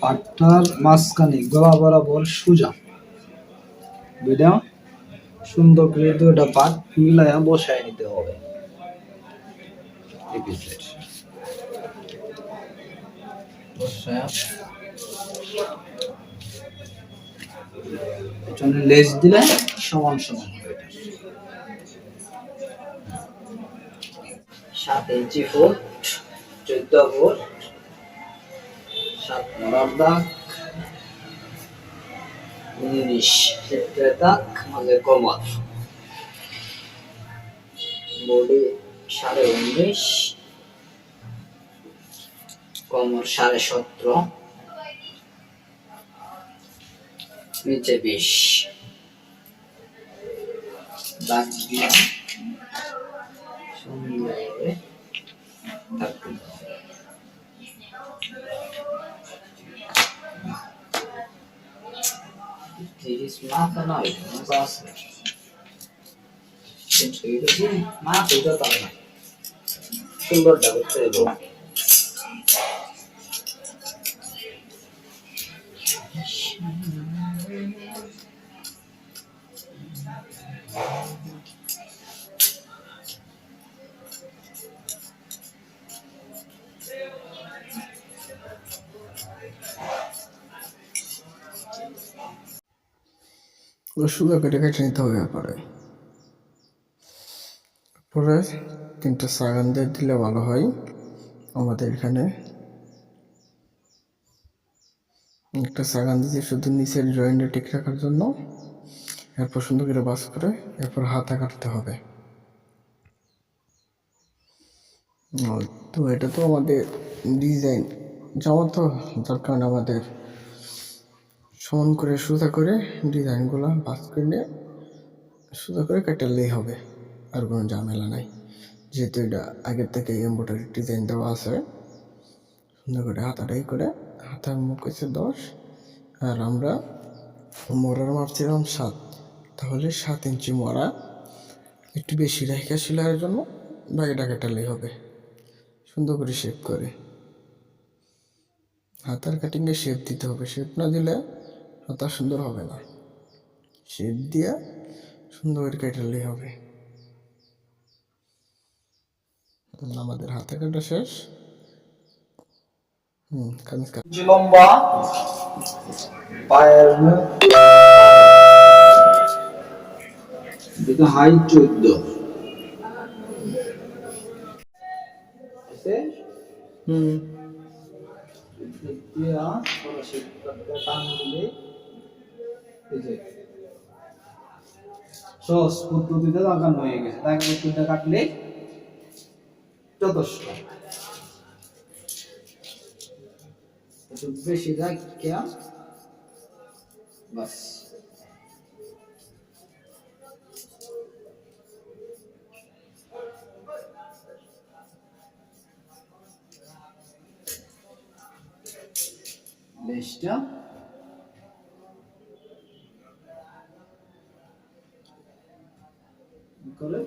পাটটার মাঝখানে গলা বরাবর সোজা দুইটা সুন্দর করে দুইটা পাট মিলাইয়া বসায় নিতে হবে। পিছনে লেজ দিলে সমান সমান হবে। 7 ইঞ্চি ফুট 14 ফুট 7 নম্বর দাগ 19 সেক্টর দাগ মাঝে কমার বডি 19.5 কমর 17.5 নিচে 20 দাগ দিয়ে সুন্দর করে থাকবে। Tiris mata nai, mas assim. Gente, eu digo, mata eu já tava. Sumbor da você do. সুন্দর কেটে কেটে নিতে হবে। পরে 3টা সাগান দিয়ে দিলে ভালো হয়। আমাদের এখানে একটা সাগান দিয়েছি শুধু নিচের জয়েন্টে ঠিক রাখার জন্য। এরপর সুন্দর করে বাস করে এরপর হাতা কাটতে হবে। তো এটা তো আমাদের ডিজাইন জামা তো, যার কারণে আমাদের সমান করে সোজা করে ডিজাইনগুলো বাস করে নিয়ে সোজা করে কাটালেই হবে, আর কোনো ঝামেলা নাই। যেহেতু এটা আগের থেকে এমব্রয়ডারি ডিজাইন দেওয়া আছে, সুন্দর করে হাতাটাই করে হাতার মুখ হচ্ছে 10 আর আমরা মোড়ার মাপছিলাম 7, তাহলে 7 ইঞ্চি মোড়া একটু বেশি রেখে সেলাইয়ের জন্য বাকিটা কাটালেই হবে। সুন্দর করে শেপ করে হাতার কাটিংয়ে শেপ দিতে হবে। শেপ না দিলে হাতা সুন্দর হবে না। শেপ দিয়ে সুন্দর করে কাটালেই হবে। আমাদের হাতে কাটা শেষ। লম্বা পায়ের মুখ এটা হাইট 14 আছে। দিয়া পরশি টান দিলে এই যে সস পদ্ধতিতে লাগানো হয়ে গেছে। তাই পদ্ধতিটা কাটলে 1400 একটু বেশি যায় क्या बस লেজটা করে